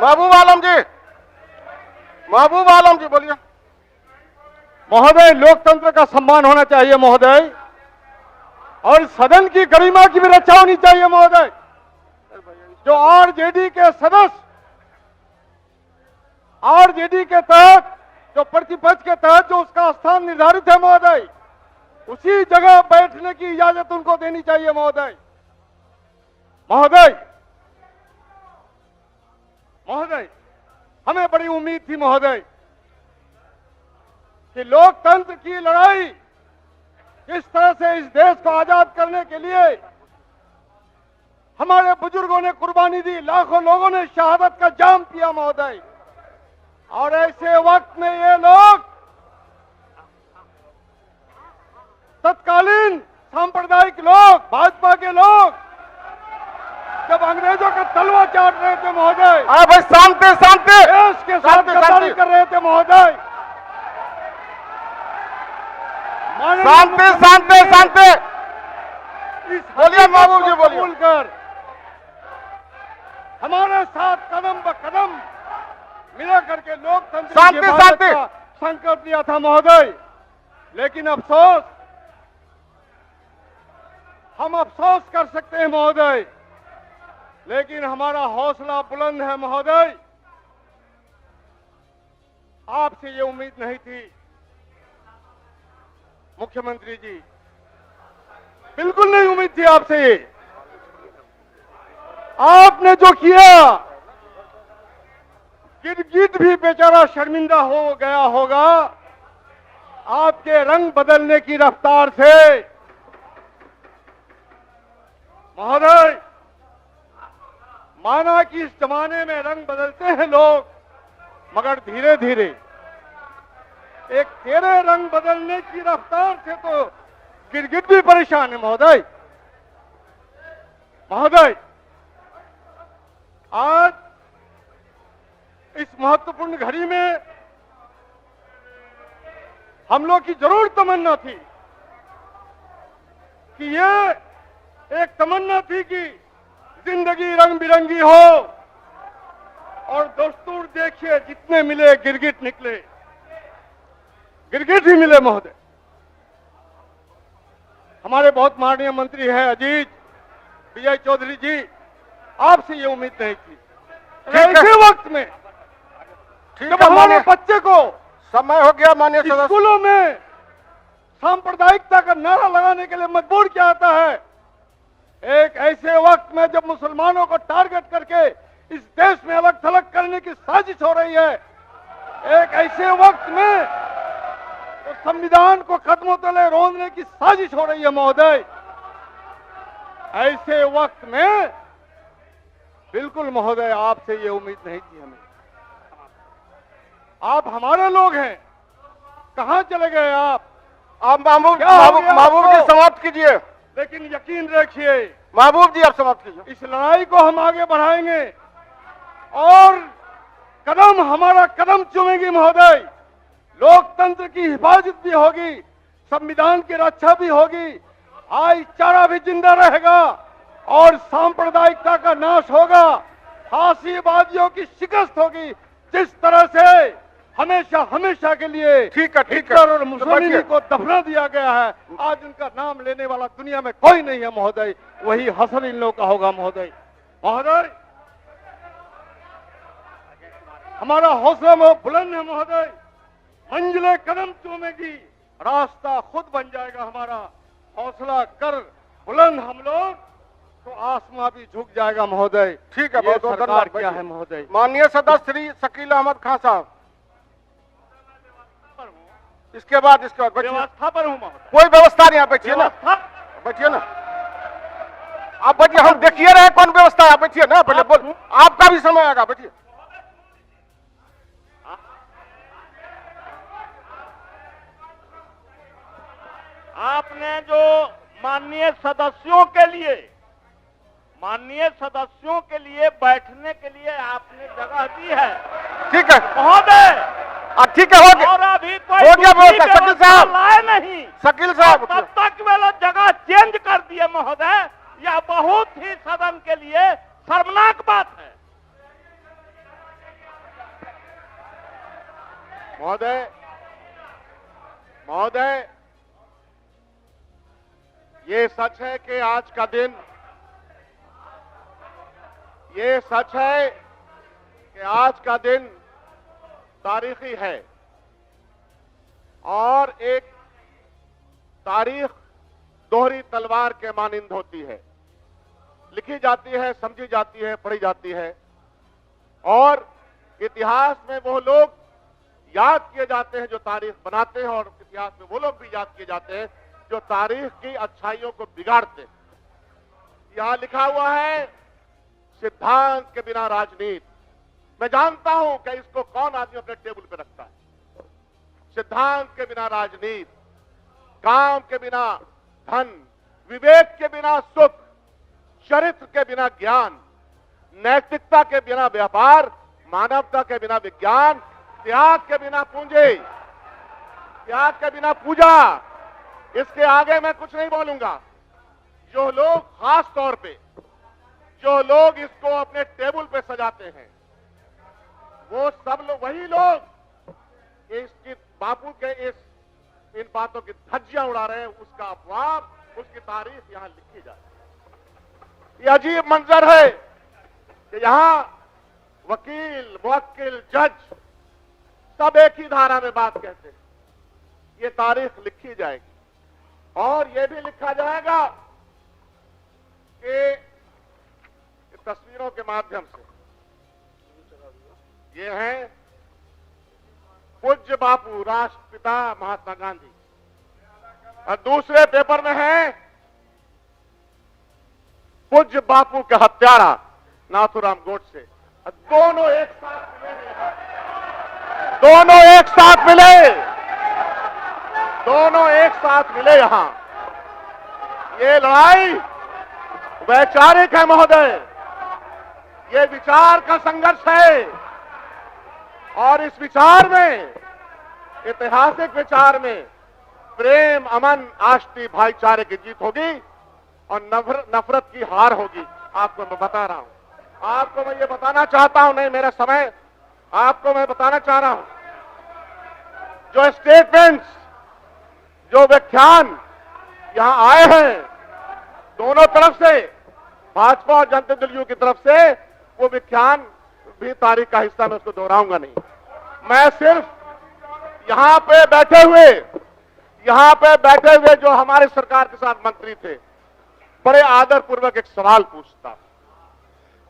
महबूब आलम जी बोलिए। महोदय, लोकतंत्र का सम्मान होना चाहिए महोदय, और सदन की गरिमा की भी रक्षा होनी चाहिए महोदय। जो आरजेडी के सदस्य आरजेडी के तहत, जो प्रतिपक्ष के तहत जो उसका स्थान निर्धारित है महोदय, उसी जगह बैठने की इजाजत उनको देनी चाहिए महोदय। महोदय महोदय हमें बड़ी उम्मीद थी महोदय कि लोकतंत्र की लड़ाई जिस तरह से इस देश को आजाद करने के लिए हमारे बुजुर्गों ने कुर्बानी दी, लाखों लोगों ने शहादत का जाम पिया महोदय, और ऐसे वक्त में ये लोग तत्कालीन सांप्रदायिक लोग, भाजपा के लोग, जब अंग्रेजों का तलवा चाट रहे थे महोदय, हाँ भाई, शांति शांति, देश के साथ गद्दारी कर रहे थे महोदय। शांति शांति शांति, बोलिए महबूब जी बोलिए। बोलकर हमारे साथ कदम ब कदम मिला करके लोकतंत्र शांति की हिफाजत शांति का संकल्प लिया था महोदय। लेकिन अफसोस, हम अफसोस कर सकते हैं महोदय, लेकिन हमारा हौसला बुलंद है महोदय। आपसे ये उम्मीद नहीं थी मुख्यमंत्री जी, बिल्कुल नहीं उम्मीद थी आपसे ये। आपने जो किया, गिरगिट भी बेचारा शर्मिंदा हो गया होगा आपके रंग बदलने की रफ्तार से महोदय। माना कि इस जमाने में रंग बदलते हैं लोग, मगर धीरे धीरे एक तेरे रंग बदलने की रफ्तार से तो गिरगिट भी परेशान है महोदय। महोदय, आज इस महत्वपूर्ण घड़ी में हम लोग की जरूर तमन्ना थी कि ये एक तमन्ना थी कि जिंदगी रंग बिरंगी हो, और दस्तूर देखिए जितने मिले गिरगिट निकले, गिरगिट ही मिले महोदय। हमारे बहुत माननीय मंत्री हैं अजीत विजय चौधरी जी, आपसे ये उम्मीद नहीं थी। ऐसे वक्त में जब हमारे बच्चे को समय हो गया माननीय सदस्य, स्कूलों में सांप्रदायिकता का नारा लगाने के लिए मजबूर किया जाता है, एक ऐसे वक्त में जब मुसलमानों को टारगेट करके इस देश में अलग थलग करने की साजिश हो रही है, एक ऐसे वक्त में तो संविधान को कदमों तले रोंदने की साजिश हो रही है महोदय। ऐसे वक्त में बिल्कुल महोदय आपसे ये उम्मीद नहीं थी हमें। आप हमारे लोग हैं, कहां चले गए आप महबूब जी समाप्त कीजिए। लेकिन यकीन रखिए महबूब जी आप समाप्त कीजिए। इस लड़ाई को हम आगे बढ़ाएंगे और कदम हमारा कदम चूमेगी महोदय। लोकतंत्र की हिफाजत भी होगी, संविधान की रक्षा भी होगी, भाईचारा भी जिंदा रहेगा और सांप्रदायिकता का नाश होगा, फांसीवादियों की शिकस्त होगी। जिस तरह से हमेशा हमेशा के लिए ठीक है हिटलर और मुसोलिनी को दफना दिया गया है, आज उनका नाम लेने वाला दुनिया में कोई नहीं है महोदय, वही हसन इन लोगों का होगा महोदय। महोदय, हमारा हौसला बुलंद है महोदय, मंजिलें कदम चूमेगी, रास्ता खुद बन जाएगा हमारा। हौसला कर बुलंद हम लोग तो आसमां भी झुक जाएगा महोदय। ठीक है, बहुत बहुत धन्यवाद। क्या है महोदय? माननीय सदस्य श्री शकील अहमद खान साहब, इसके बाद व्यवस्था पर हूँ महोदय। कोई व्यवस्था नहीं, आप बैठिए ना, बैठिए ना, आप बैठिए, हम देखिए रहे कौन व्यवस्था है, आप बैठिए ना, पहले बोल, आपका भी समय आएगा, बैठिए। आपने जो माननीय सदस्यों के लिए बैठने के लिए आपने जगह दी है, ठीक है महोदय, ठीक है, हो गया, और अभी कोई हो गया व्यवस्था। शकील साहब, लाए नहीं, शकील साहब, तब तक वे लोग जगह चेंज कर दिए महोदय। यह बहुत ही सदन के लिए शर्मनाक बात है। महोदय, महोदय, ये सच है कि आज का दिन, ये सच है कि आज का दिन तारीखी है और एक तारीख दोहरी तलवार के मानिंद होती है, लिखी जाती है, समझी जाती है, पढ़ी जाती है और इतिहास में वो लोग याद किए जाते हैं जो तारीख बनाते हैं और इतिहास में वो लोग भी याद किए जाते हैं जो तारीख की अच्छाइयों को बिगाड़ते हैं। यहां लिखा हुआ है सिद्धांत के बिना राजनीति। मैं जानता हूं कि इसको कौन आदमी अपने टेबल पे रखता है। सिद्धांत के बिना राजनीति, काम के बिना धन, विवेक के बिना सुख, चरित्र के बिना ज्ञान, नैतिकता के बिना व्यापार, मानवता के बिना विज्ञान, त्याग के बिना पूंजी, त्याग के बिना पूजा। इसके आगे मैं कुछ नहीं बोलूंगा। जो लोग खास तौर पे जो लोग इसको अपने टेबल पे सजाते हैं वो सब लोग, वही लोग इसकी बापू के इन बातों की धज्जियां उड़ा रहे हैं। उसका अपवाद, उसकी तारीफ यहां लिखी जाती है। यह अजीब मंजर है कि यहां वकील, मुवक्किल, जज सब एक ही धारा में बात कहते हैं। ये तारीख लिखी जाएगी और ये भी लिखा जाएगा कि तस्वीरों के माध्यम से ये है पूज्य बापू राष्ट्रपिता महात्मा गांधी और दूसरे पेपर में है पूज्य बापू के हत्यारा नाथूराम गोडसे। दोनों एक साथ मिले, दोनों एक साथ मिले, दोनों एक साथ मिले। यहां ये लड़ाई वैचारिक है महोदय, ये विचार का संघर्ष है और इस विचार में, ऐतिहासिक विचार में प्रेम, अमन, आष्टी, भाईचारे की जीत होगी और नफरत की हार होगी। आपको मैं बता रहा हूं, आपको मैं ये बताना चाहता हूं, नहीं मेरा समय, आपको मैं बताना चाह रहा हूं जो स्टेटमेंट्स, जो व्याख्यान यहां आए हैं दोनों तरफ से, भाजपा और जनता दल यू की तरफ से, वो व्याख्यान भी तारीख का हिस्सा, मैं उसको दोहराऊंगा नहीं। मैं सिर्फ यहां पे बैठे हुए जो हमारे सरकार के साथ मंत्री थे, बड़े आदर पूर्वक एक सवाल पूछता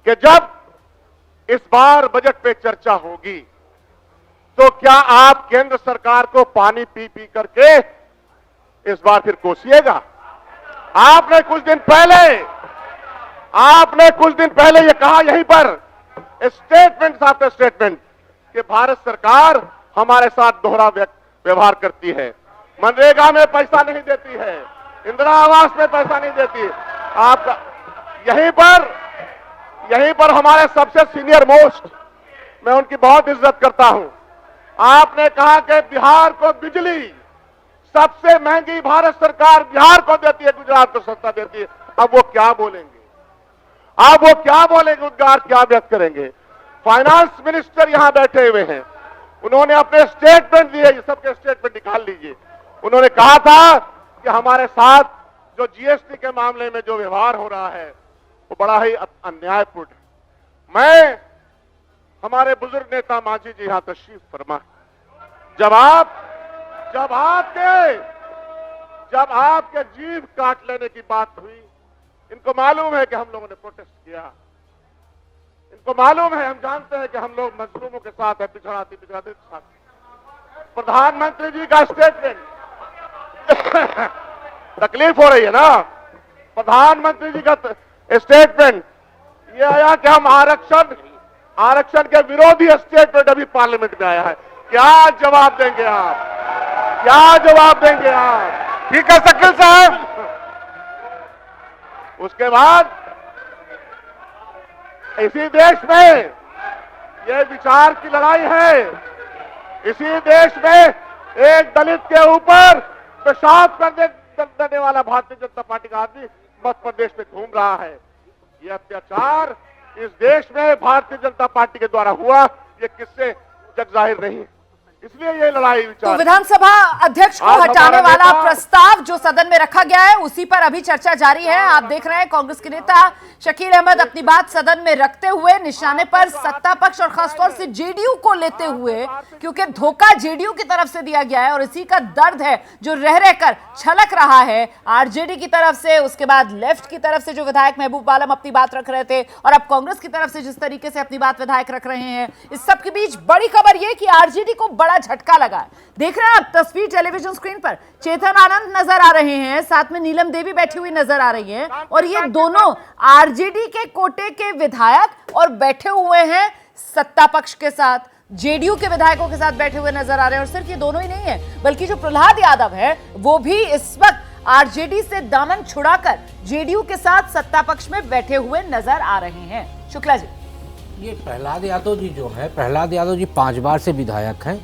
कि जब इस बार बजट पे चर्चा होगी तो क्या आप केंद्र सरकार को पानी पी पी करके इस बार फिर कोसिएगा? आपने कुछ दिन पहले ये कहा यहीं पर, स्टेटमेंट आफ्टर स्टेटमेंट, कि भारत सरकार हमारे साथ दोहरा व्यवहार करती है, मनरेगा में पैसा नहीं देती है, इंदिरा आवास में पैसा नहीं देती। आपका यहीं पर हमारे सबसे सीनियर मोस्ट, मैं उनकी बहुत इज्जत करता हूं, आपने कहा कि बिहार को बिजली सबसे महंगी भारत सरकार बिहार को देती है, गुजरात को सस्ता देती है। अब वो क्या बोलेंगे, उद्गार क्या व्यक्त करेंगे? फाइनेंस मिनिस्टर यहां बैठे हुए हैं, उन्होंने अपने स्टेटमेंट दिए, सबके स्टेटमेंट निकाल लीजिए। उन्होंने कहा था कि हमारे साथ जो जीएसटी के मामले में जो व्यवहार हो रहा है वो बड़ा ही अन्यायपूर्ण है। मैं, हमारे बुजुर्ग नेता मांझी जी यहां तशरीफ फरमा, जब आपके जीभ काट लेने की बात हुई, इनको मालूम है कि हम लोगों ने प्रोटेस्ट किया, इनको मालूम है, हम जानते हैं कि हम लोग मजलूमों के साथ है, पिछड़ाते के साथ। प्रधानमंत्री जी का स्टेटमेंट तकलीफ हो रही है ना, प्रधानमंत्री जी का स्टेटमेंट ये आया कि हम आरक्षण के विरोधी स्टेटमेंट अभी पार्लियामेंट में आया है। क्या जवाब देंगे आप? ठीक है शकील साहब। उसके बाद इसी देश में यह विचार की लड़ाई है, इसी देश में एक दलित के ऊपर पेशाब कर देने वाला भारतीय जनता पार्टी का आदमी मध्य प्रदेश में घूम रहा है। यह अत्याचार इस देश में भारतीय जनता पार्टी के द्वारा हुआ, ये किससे जग जाहिर नहीं है। इसलिए ये लड़ाई तो विचार विधानसभा अध्यक्ष को आज हटाने हमारा वाला नेता- प्रस्ताव जो सदन में रखा गया है उसी पर अभी चर्चा जारी है। आप देख रहे हैं कांग्रेस के नेता शकील अहमद अपनी बात सदन में रखते हुए निशाने पर सत्ता पक्ष और खासतौर से जेडीयू को लेते हुए, क्योंकि धोखा जेडीयू की तरफ से दिया गया है और इसी का दर्द है जो रह रहकर छलक रहा है आरजेडी की तरफ से, उसके बाद लेफ्ट की तरफ से जो विधायक महबूब आलम अपनी बात रख रहे थे और अब कांग्रेस की तरफ से जिस तरीके से अपनी बात विधायक रख रहे हैं। इस सब के बीच बड़ी खबर यह कि आरजेडी को बड़ा झटका लगा है। देख रहे हैं आप तस्वीर टेलीविजन स्क्रीन पर, चेतन आनंद नजर आ रहे हैं, साथ में नीलम देवी बैठी हुई नजर आ रही हैं और ये दोनों आरजेडी के कोटे के विधायक और बैठे हुए हैं सत्ता पक्ष के साथ, जेडीयू के विधायकों के साथ बैठे हुए नजर आ रहे हैं। और सिर्फ ये दोनों ही नहीं है बल्कि जो प्रहलाद यादव है वो भी इस वक्त आरजेडी से दामन छुड़ाकर जेडीयू के साथ सत्ता पक्ष में बैठे हुए नजर आ रहे हैं। शुक्ला जी, ये प्रहलाद यादव जी जो है, प्रहलाद यादव जी 5 बार से विधायक हैं।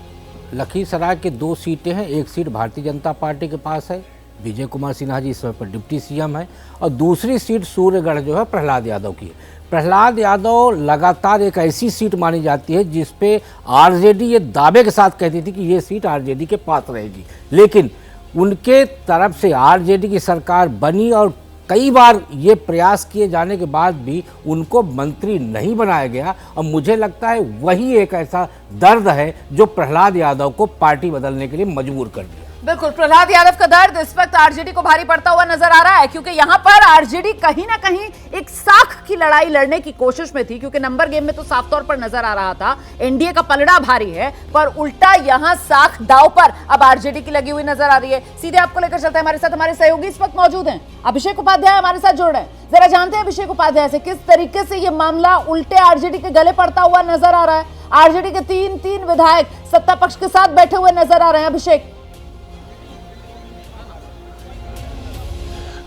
लखीसराय के 2 सीटें हैं, एक सीट भारतीय जनता पार्टी के पास है, विजय कुमार सिन्हा जी इस समय पर डिप्टी सीएम है, और दूसरी सीट सूर्यगढ़ जो है प्रहलाद यादव की है। प्रहलाद यादव लगातार एक ऐसी सीट मानी जाती है जिस पे आरजेडी ये दावे के साथ कहती थी कि ये सीट आरजेडी के पास रहेगी, लेकिन उनके तरफ से आरजेडी की सरकार बनी और कई बार ये प्रयास किए जाने के बाद भी उनको मंत्री नहीं बनाया गया। और मुझे लगता है वही एक ऐसा दर्द है जो प्रहलाद यादव को पार्टी बदलने के लिए मजबूर कर दिया। बिल्कुल, प्रहलाद यादव का दर्द इस वक्त आरजेडी को भारी पड़ता हुआ नजर आ रहा है, क्योंकि यहां पर आरजेडी कहीं ना कहीं एक साख की लड़ाई लड़ने की कोशिश में थी, क्योंकि नंबर गेम में तो साफ तौर पर नजर आ रहा था एनडीए का पलड़ा भारी है, पर उल्टा यहां साख दाव पर अब आरजेडी की लगी हुई नजर आ रही है। सीधे आपको लेकर चलते हैं, हमारे साथ हमारे सहयोगी इस वक्त मौजूद हैं, अभिषेक उपाध्याय हमारे साथ जुड़ रहे हैं। जरा जानते हैं अभिषेक उपाध्याय से किस तरीके से यह मामला उल्टे आरजेडी के गले पड़ता हुआ नजर आ रहा है। आरजेडी के तीन विधायक सत्ता पक्ष के साथ बैठे हुए नजर आ रहे हैं। अभिषेक,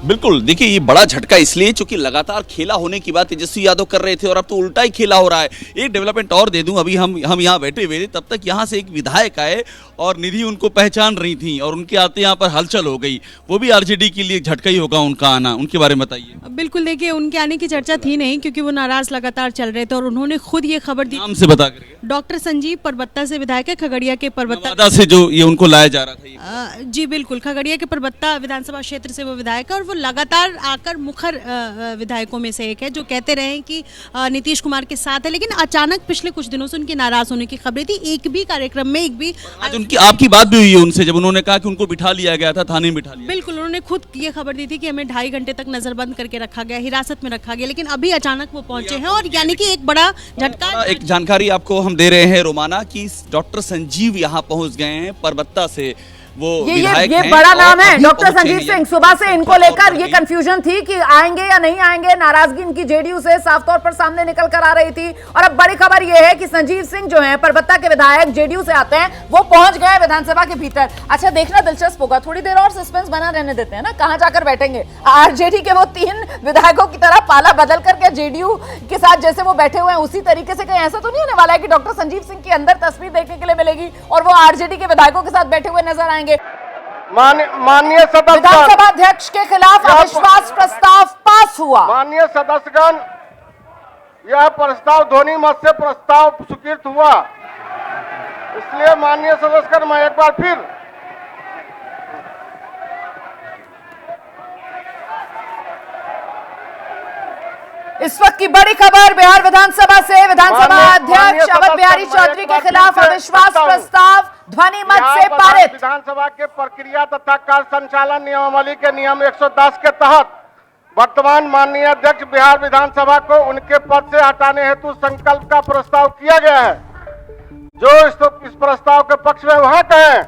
बिल्कुल, देखिए ये बड़ा झटका इसलिए क्योंकि लगातार खेला होने की बात तेजस्वी यादव कर रहे थे और अब तो उल्टा ही खेला हो रहा है। एक डेवलपमेंट और दे दूं, अभी हम यहाँ बैठे हुए थे तब तक यहाँ से एक विधायक आए और निधि उनको पहचान रही थी और उनके आते यहाँ पर हलचल हो गई। वो भी आरजेडी के लिए झटका ही होगा उनका आना, उनके बारे में बताइए। बिल्कुल, देखिए उनके आने की चर्चा थी नहीं क्योंकि वो नाराज लगातार चल रहे थे और उन्होंने खुद ये खबर दी। नाम से बता करके। डॉक्टर संजीव परबत्ता से विधायक है, खगड़िया के परबत्ता नवादा से जो ये उनको लाया जा रहा था जी बिल्कुल, खगड़िया के परबत्ता विधानसभा क्षेत्र से वो विधायक है और वो लगातार आकर मुखर विधायकों में से एक है जो कहते रहे कि नीतीश कुमार के साथ है, लेकिन अचानक पिछले कुछ दिनों से उनके नाराज होने की खबरें थी। एक भी कार्यक्रम में आज उनकी आपकी बात भी हुई है उनसे जब उन्होंने कहा कि उनको बिठा लिया गया था, थाने में बिठा लिया। बिल्कुल, उन्होंने खुद ये खबर दी थी कि हमें 2.5 घंटे तक नजरबंद करके रखा गया, हिरासत में रखा गया, लेकिन अभी अचानक वो पहुंचे हैं और यानी कि एक बड़ा झटका। एक जानकारी आपको हम दे रहे हैं रोमाना की डॉक्टर संजीव यहाँ पहुंच गए हैं परबत्ता से। वो ये बड़ा नाम है डॉक्टर संजीव सिंह। सुबह से इनको लेकर ये कंफ्यूजन थी कि आएंगे या नहीं आएंगे, नाराजगी इनकी जेडीयू से साफ तौर पर सामने निकल कर आ रही थी और अब बड़ी खबर ये है कि संजीव सिंह जो है परबत्ता के विधायक, जेडीयू से आते हैं, वो पहुंच गए विधानसभा के भीतर। अच्छा, देखना दिलचस्प होगा, थोड़ी देर और सस्पेंस बना रहने देते हैं ना, कहां जाकर बैठेंगे। आरजेडी के वो 3 विधायकों की तरह पाला बदल करके जेडीयू के साथ जैसे वो बैठे हुए हैं उसी तरीके से कहीं ऐसा तो नहीं होने वाला है कि डॉक्टर संजीव सिंह की अंदर तस्वीर देखने के लिए मिलेगी और वो आरजेडी के विधायकों के साथ बैठे हुए नजर आएंगे। माननीय सदस्य, विधानसभा अध्यक्ष के खिलाफ अविश्वास प्रस्ताव पास हुआ। माननीय सदस्यगण, यह प्रस्ताव ध्वनि मत से प्रस्ताव स्वीकृत हुआ, इसलिए माननीय सदस्यगण मैं एक बार फिर इस वक्त की बड़ी खबर बिहार विधानसभा से, विधानसभा अध्यक्ष अवध बिहारी चौधरी के खिलाफ अविश्वास प्रस्ताव ध्वनि मत से पारित। विधानसभा के प्रक्रिया तथा कार्य संचालन नियमावली के नियम 110 के तहत वर्तमान माननीय अध्यक्ष बिहार विधानसभा को उनके पद से हटाने हेतु संकल्प का प्रस्ताव किया गया है। जो इस प्रस्ताव के पक्ष में वहां कहें,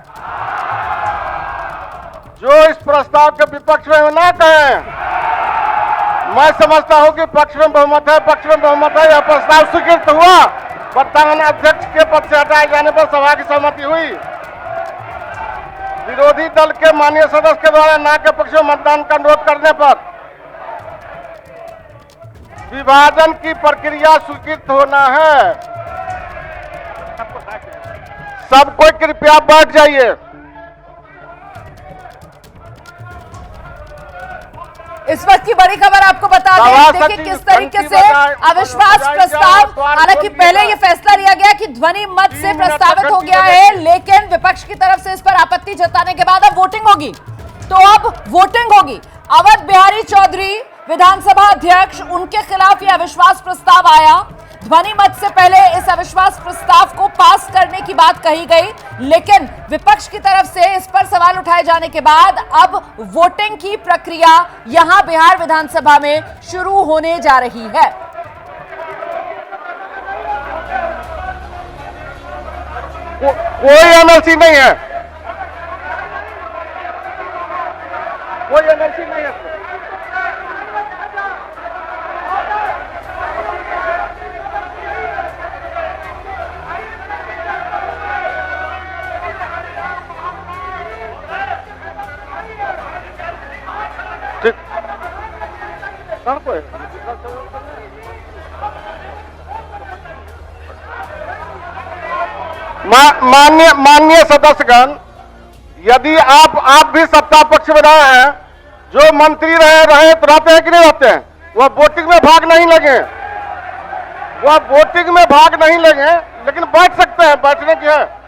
जो इस प्रस्ताव के विपक्ष में ना कहें। मैं समझता हूं कि पक्ष में बहुमत है, पक्ष में बहुमत है। यह प्रस्ताव स्वीकृत हुआ। वर्तमान अध्यक्ष के पद से हटाए जाने पर सभा की सहमति हुई। विरोधी दल के माननीय सदस्य के द्वारा ना के पक्ष में मतदान का अनुरोध करने पर विभाजन की प्रक्रिया स्वीकृत होना है। सब कोई कृपया बैठ जाइए। इस वक्त की बड़ी खबर आपको बता दें, देखिए किस तरीके से अविश्वास प्रस्ताव, हालांकि पहले यह फैसला लिया गया कि कि ध्वनि मत से प्रस्तावित हो गया है, लेकिन विपक्ष की तरफ से इस पर आपत्ति जताने के बाद अब वोटिंग होगी। तो अब वोटिंग होगी। अवध बिहारी चौधरी विधानसभा अध्यक्ष, उनके खिलाफ यह अविश्वास प्रस्ताव आया। ध्वनि मत से पहले इस अविश्वास प्रस्ताव को पास करने की बात कही गई, लेकिन विपक्ष की तरफ से इस पर सवाल उठाए जाने के बाद अब वोटिंग की प्रक्रिया यहां बिहार विधानसभा में शुरू होने जा रही है। कोई एमएलसी नहीं है, कोई एमएलसी नहीं है। ठीक, माननीय सदस्यगण, यदि आप भी सत्ता पक्ष में रहे हैं, जो मंत्री रहे तो रहते हैं कि नहीं रहते हैं? वह वोटिंग में भाग नहीं लगे, वह वोटिंग में भाग नहीं लगे, लेकिन बैठ सकते हैं, बैठने की है।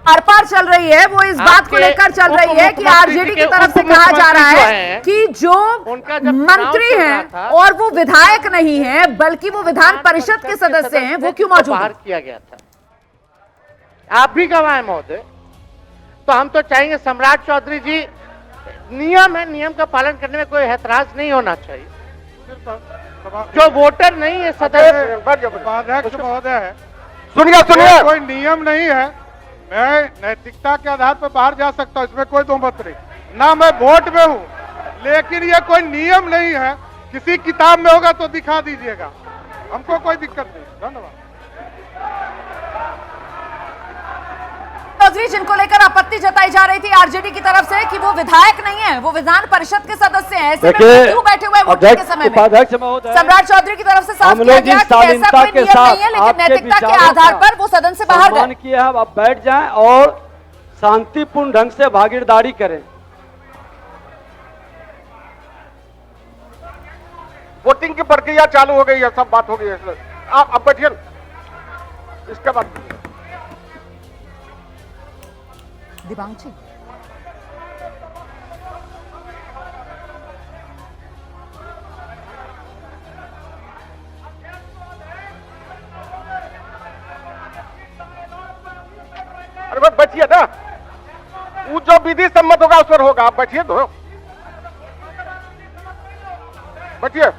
आर पार चल रही है, वो इस बात को लेकर चल रही है कि आरजेडी की तरफ से कहा जा रहा है कि जो मंत्री हैं और वो विधायक नहीं है बल्कि वो विधान परिषद के सदस्य हैं, वो क्यों मौजूद बाहर किया गया था। आप भी गवाह हैं महोदय। तो हम तो चाहेंगे सम्राट चौधरी जी, नियम है, नियम का पालन करने में कोई ऐतराज नहीं होना चाहिए। जो वोटर नहीं है सदस्य, उपाध्यक्ष महोदय है, सुनिए सुनिए, कोई नियम नहीं है। मैं नैतिकता के आधार पर बाहर जा सकता हूँ, इसमें कोई दो मत नहीं, ना मैं वोट में हूँ, लेकिन ये कोई नियम नहीं है। किसी किताब में होगा तो दिखा दीजिएगा, हमको कोई दिक्कत नहीं। धन्यवाद। चौधरी, जिनको लेकर आपत्ति जताई जा रही थी आरजेडी की तरफ से कि वो विधायक नहीं है, वो विधान परिषद के सदस्य हैं, ऐसे में क्यों बैठे हुए वोटिंग के समय में? सम्राट चौधरी की तरफ से साफ किया गया कि ऐसा कोई नियम नहीं है, लेकिन नैतिकता के आधार पर वो सदन से बाहर गए। किए हैं, आप बैठ जाएं और शांतिपूर्ण ढंग से भागीदारी करें। वोटिंग की प्रक्रिया चालू हो गई है, सब बात हो गई है। आप अब बैठिए, इसके बाद दिबांग जी, अरे भाई बैठिए ना, वो जो विधि सम्मत होगा उस पर होगा। आप बैठिए तो, बैठिए।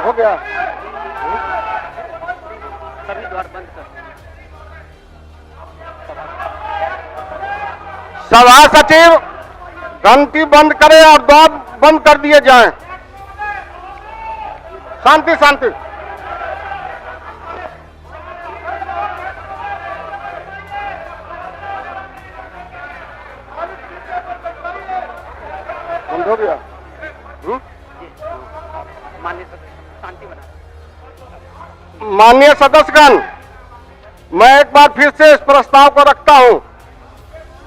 हो गया, सभा सचिव घंटी बंद करें और द्वार बंद कर दिए जाएं। शांति शांति। बंद हो गया। माननीय सदस्यगण, मैं एक बार फिर से इस प्रस्ताव को रखता हूं।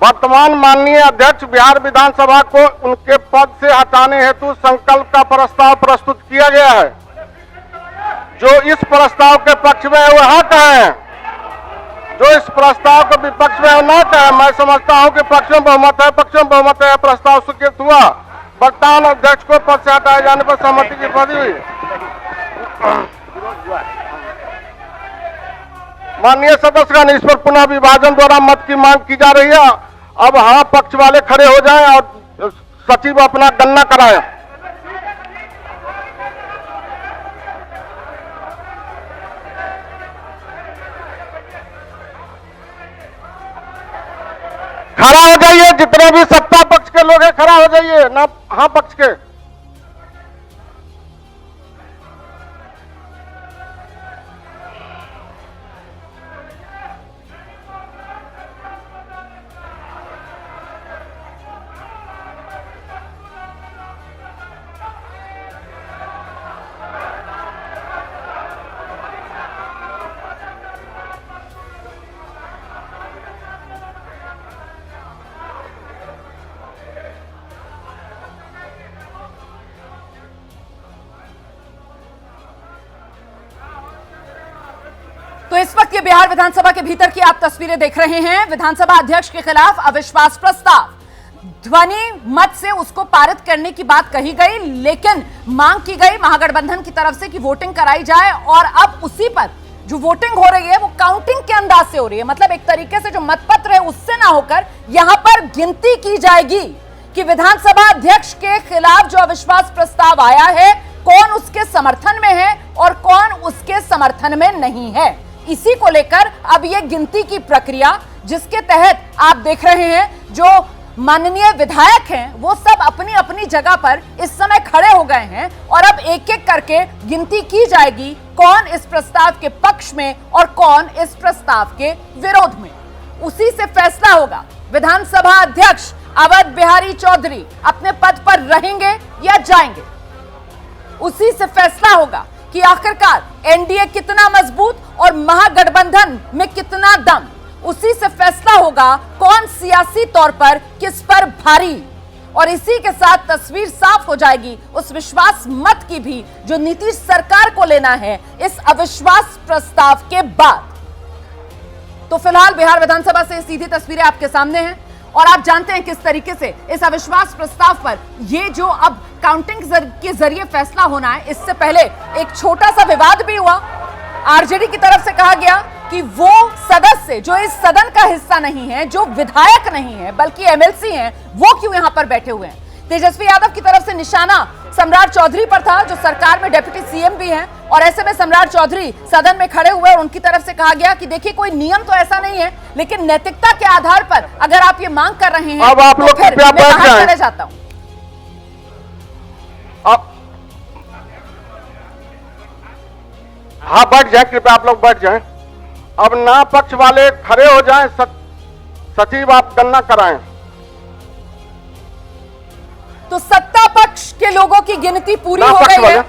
वर्तमान माननीय अध्यक्ष बिहार विधानसभा को उनके पद से हटाने हेतु संकल्प का प्रस्ताव प्रस्तुत किया गया है। जो इस प्रस्ताव के पक्ष में है वह हाँ कहें, जो इस प्रस्ताव को विपक्ष में है ना कहें। मैं समझता हूं कि पक्ष में बहुमत है, पक्ष में बहुमत है, प्रस्ताव स्वीकृत हुआ। वर्तमान अध्यक्ष को पद से हटाए जाने पर सहमति की प्रति हुई। माननीय सदस्यगण, इस पर पुनः विभाजन द्वारा मत की मांग की जा रही है। अब हाँ पक्ष वाले खड़े हो जाएं और सचिव अपना गणना कराएं। खड़ा हो जाइए, जितने भी सत्ता पक्ष के लोग हैं खड़ा हो जाइए, ना हाँ पक्ष के। इस वक्त ये बिहार विधानसभा के भीतर की आप तस्वीरें देख रहे हैं। विधानसभा अध्यक्ष के खिलाफ अविश्वास प्रस्ताव, ध्वनि मत से उसको पारित करने की बात कही गई, लेकिन मांग की गई महागठबंधन की तरफ से कि वोटिंग कराई जाए और अब उसी पर जो वोटिंग हो रही है वो काउंटिंग के अंदाज से हो रही है। मतलब एक तरीके से जो मतपत्र है उससे ना होकर यहां पर गिनती की जाएगी कि विधानसभा अध्यक्ष के खिलाफ जो अविश्वास प्रस्ताव आया है कौन उसके समर्थन में है और कौन उसके समर्थन में नहीं है। इसी को लेकर अब यह गिनती की प्रक्रिया, जिसके तहत आप देख रहे हैं जो माननीय विधायक हैं वो सब अपनी अपनी जगह पर इस समय खड़े हो गए हैं और अब एक एक करके गिनती की जाएगी कौन इस प्रस्ताव के पक्ष में और कौन इस प्रस्ताव के विरोध में। उसी से फैसला होगा विधानसभा अध्यक्ष अवध बिहारी चौधरी अपने पद पर रहेंगे या जाएंगे। उसी से फैसला होगा कि आखिरकार एनडीए कितना मजबूत और महागठबंधन में कितना दम। उसी से फैसला होगा कौन सियासी तौर पर किस पर भारी। और इसी के साथ तस्वीर साफ हो जाएगी उस विश्वास मत की भी जो नीतीश सरकार को लेना है इस अविश्वास प्रस्ताव के बाद। तो फिलहाल बिहार विधानसभा से सीधी तस्वीरें आपके सामने हैं और आप जानते हैं किस तरीके से इस अविश्वास प्रस्ताव पर ये जो अब काउंटिंग के जरिए फैसला होना है, इससे पहले एक छोटा सा विवाद भी हुआ। आरजेडी की तरफ से कहा गया कि वो सदस्य जो इस सदन का हिस्सा नहीं है, जो विधायक नहीं है बल्कि एमएलसी हैं, वो क्यों यहां पर बैठे हुए हैं। तेजस्वी यादव की तरफ से निशाना सम्राट चौधरी पर था जो सरकार में डिप्टी सीएम भी हैं और ऐसे में सम्राट चौधरी सदन में खड़े हुए और उनकी तरफ से कहा गया कि देखिए कोई नियम तो ऐसा नहीं है, लेकिन नैतिकता के आधार पर अगर आप ये मांग कर रहे हैं अब आप लोग तो फिर कृपया मैं बैठ बाहर जाएं। चले जाता हूं। हाँ बैठ जाए, कृपया आप लोग बैठ जाएं। अब ना पक्ष वाले खड़े हो जाएं, सचिव आप गणना कराएं। तो सत्ता पक्ष के लोगों की गिनती पूरी हो गई है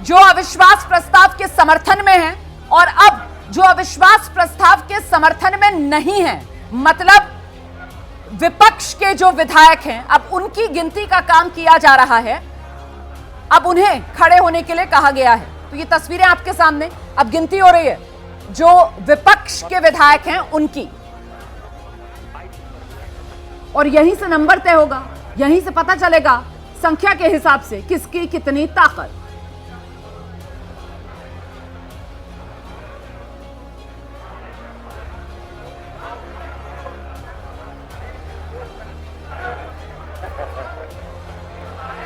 जो अविश्वास प्रस्ताव के समर्थन में है और अब जो अविश्वास प्रस्ताव के समर्थन में नहीं है, मतलब विपक्ष के जो विधायक हैं, अब उनकी गिनती का काम किया जा रहा है। अब उन्हें खड़े होने के लिए कहा गया है। तो ये तस्वीरें आपके सामने, अब गिनती हो रही है जो विपक्ष के विधायक हैं उनकी, और यहीं से नंबर तय होगा, यहीं से पता चलेगा संख्या के हिसाब से किसकी कितनी ताकत।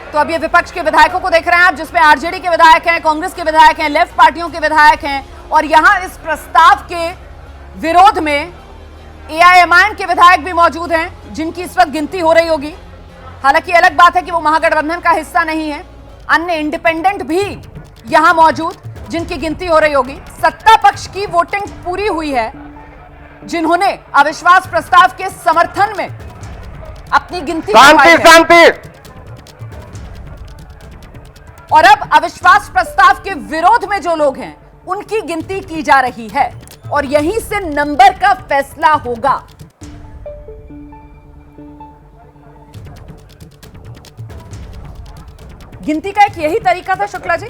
तो अब ये विपक्ष के विधायकों को देख रहे हैं आप, जिसमें आरजेडी के विधायक हैं, कांग्रेस के विधायक हैं, लेफ्ट पार्टियों के विधायक हैं और यहां इस प्रस्ताव के विरोध में एआईएमआईएम के विधायक भी मौजूद हैं जिनकी इस वक्त गिनती हो रही होगी। हालांकि अलग बात है कि वो महागठबंधन का हिस्सा नहीं है, अन्य इंडिपेंडेंट भी यहां मौजूद जिनकी गिनती हो रही होगी। सत्ता पक्ष की वोटिंग पूरी हुई है जिन्होंने अविश्वास प्रस्ताव के समर्थन में अपनी गिनती शांति। और अब अविश्वास प्रस्ताव के विरोध में जो लोग हैं उनकी गिनती की जा रही है और यहीं से नंबर का फैसला होगा। गिनती का एक यही तरीका था शुक्ला जी।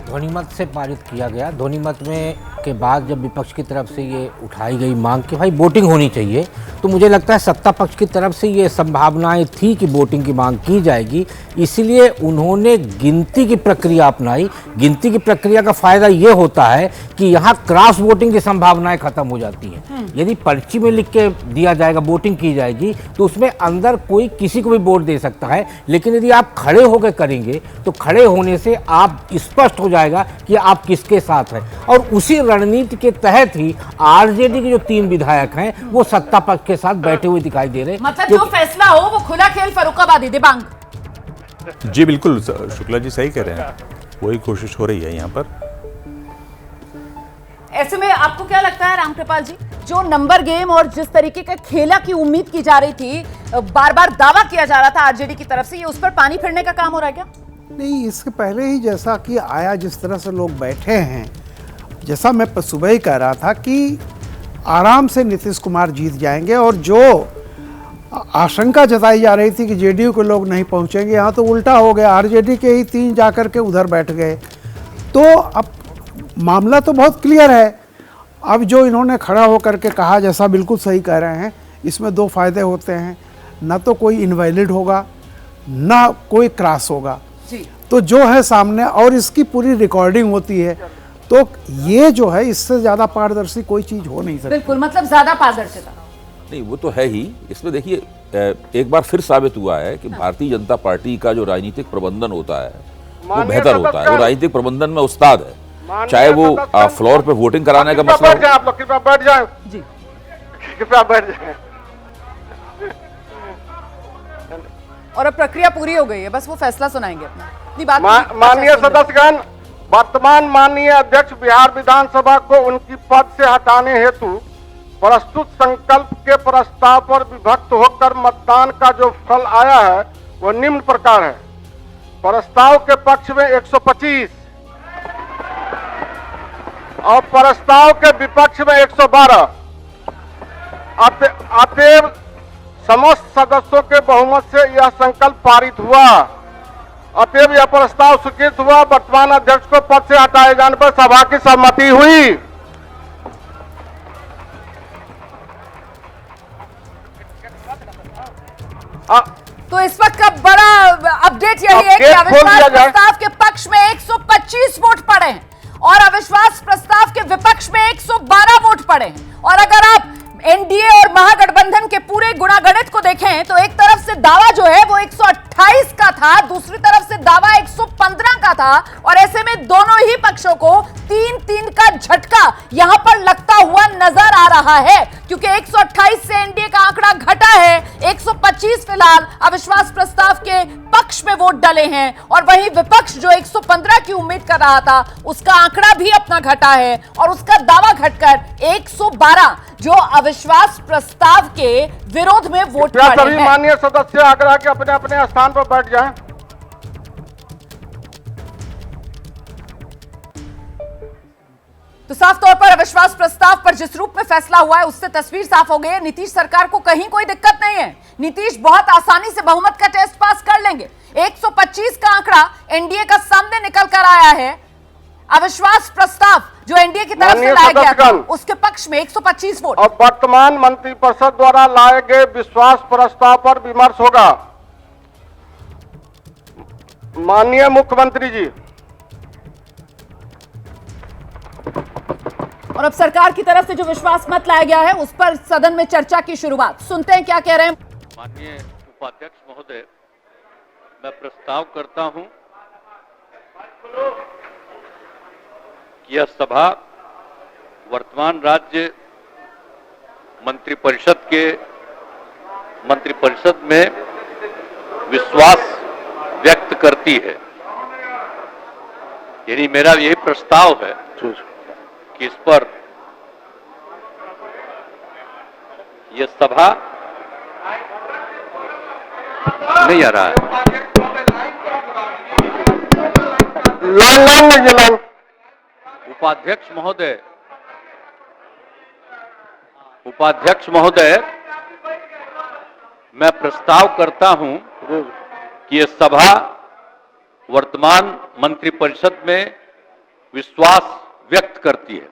ध्वनिमत से पारित किया गया। ध्वनिमत में के बाद जब विपक्ष की तरफ से ये उठाई गई मांग कि भाई वोटिंग होनी चाहिए, तो मुझे लगता है सत्ता पक्ष की तरफ से ये संभावनाएं थी कि वोटिंग की मांग की जाएगी, इसलिए उन्होंने गिनती की प्रक्रिया अपनाई। गिनती की प्रक्रिया का फायदा ये होता है कि यहाँ क्रॉस वोटिंग की संभावनाएं खत्म हो जाती हैं। यदि पर्ची में लिख के दिया जाएगा, वोटिंग की जाएगी, तो उसमें अंदर कोई किसी को भी वोट दे सकता है, लेकिन यदि आप खड़े होकर करेंगे तो खड़े होने से आप स्पष्ट हो जाएगा कि आप किसके साथ हैं। और उसी रणनीति के तहत ही आरजेडी के जो 3 विधायक हैं वो सत्ता पक्ष के साथ बैठे हुए दिखाई दे रहे हैं। मतलब जो फैसला हो वो खुला खेल फर्रुखाबादी। दिबांग जी बिल्कुल, शुक्ला जी सही कह रहे हैं, वही कोशिश हो रही है यहाँ पर। ऐसे में आपको क्या लगता है रामकृपाल जी, जो नंबर गेम और जिस तरीके का खेला की उम्मीद की जा रही थी, बार बार दावा किया जा रहा था आरजेडी की तरफ से, ये उस पर पानी फिरने का काम हो रहा है क्या? नहीं, इसके पहले ही जैसा कि आया, जिस तरह से लोग बैठे हैं, जैसा मैं सुबह ही कह रहा था कि आराम से नीतीश कुमार जीत जाएंगे। और जो आशंका जताई जा रही थी कि जेडीयू के लोग नहीं पहुंचेंगे, यहाँ तो उल्टा हो गया, आरजेडी के ही 3 जाकर के उधर बैठ गए। तो अब मामला तो बहुत क्लियर है। अब जो इन्होंने खड़ा होकर के कहा, जैसा बिल्कुल सही कह रहे हैं, इसमें दो फायदे होते हैं, ना तो कोई इनवैलिड होगा ना कोई क्रॉस होगा। जी। तो जो है सामने, और इसकी पूरी रिकॉर्डिंग होती है, तो ये जो है इससे ज्यादा पारदर्शी कोई चीज हो नहीं सकती। बिल्कुल, मतलब ज्यादा पारदर्शिता। नहीं, वो तो है ही। इसमें देखिए एक बार फिर साबित हुआ है कि भारतीय जनता पार्टी का जो राजनीतिक प्रबंधन होता है वो बेहतर होता है। वो राजनीतिक प्रबंधन में उस्ताद है, चाहे वो फ्लोर पे वोटिंग कराने का मसला हो। आप लोग कृपया बैठ जाएं। जी, कृपया बैठ जाएं। और अब प्रक्रिया पूरी हो गई है, बस वो फैसला सुनाएंगे अपना। अपनी बात माननीय सदस्यगण, वर्तमान माननीय अध्यक्ष बिहार विधानसभा को उनकी पद से हटाने हेतु प्रस्तुत संकल्प के प्रस्ताव पर विभक्त होकर मतदान का जो फल आया है वो निम्न प्रकार है। प्रस्ताव के पक्ष में 125 और प्रस्ताव के विपक्ष में 112। अतएव समस्त सदस्यों के बहुमत से यह संकल्प पारित हुआ। अतएव यह प्रस्ताव स्वीकृत हुआ। वर्तमान अध्यक्ष को पद से हटाए जाने पर सभा की सहमति हुई। तो इस वक्त का बड़ा अपडेट यही है कि अविश्वास प्रस्ताव के पक्ष में 125 वोट पड़े हैं और अविश्वास प्रस्ताव के विपक्ष में 112 वोट पड़े हैं। और अगर आप एनडीए और महागठबंधन के पूरे गुणागणित को देखें तो एक तरफ से दावा जो है वो 128 का था, दूसरी तरफ से दावा 115 का था, और ऐसे में दोनों ही पक्षों को 3-3 का झटका यहां पर लगता हुआ नजर आ रहा है, क्योंकि 128 से एनडीए का आंकड़ा घटा है, 125 फिलहाल अविश्वास प्रस्ताव के पक्ष में वोट डाले हैं, और वहीं विपक्ष जो 115 की उम्मीद कर रहा था उसका आंकड़ा भी अपना घटा है और उसका दावा घटकर 112 जो अविश्वास प्रस्ताव के विरोध में वोट पड़े हैं। सभी माननीय सदस्य आग्रह के अपने अपने स्थान पर बैठ जाएं। तो साफ तौर पर अविश्वास प्रस्ताव पर जिस रूप में फैसला हुआ है उससे तस्वीर साफ हो गई है। नीतीश सरकार को कहीं कोई दिक्कत नहीं है, नीतीश बहुत आसानी से बहुमत का टेस्ट पास कर लेंगे। 125 का आंकड़ा एनडीए का सामने निकल कर आया है। अविश्वास प्रस्ताव जो एनडीए की तरफ से लाया गया था उसके पक्ष में 125 वोट। और वर्तमान मंत्रिपरिषद द्वारा लाए गए विश्वास प्रस्ताव पर विमर्श होगा। माननीय मुख्यमंत्री जी। और अब सरकार की तरफ से जो विश्वास मत लाया गया है उस पर सदन में चर्चा की शुरुआत, सुनते हैं क्या कह रहे हैं। माननीय उपाध्यक्ष महोदय, मैं प्रस्ताव करता हूं कि यह सभा वर्तमान राज्य मंत्रिपरिषद में विश्वास व्यक्त करती है। यानी मेरा यही प्रस्ताव है कि इस पर यह सभा नहीं आ रहा है। उपाध्यक्ष महोदय, मैं प्रस्ताव करता हूं कि यह सभा वर्तमान मंत्रिपरिषद में विश्वास व्यक्त करती है।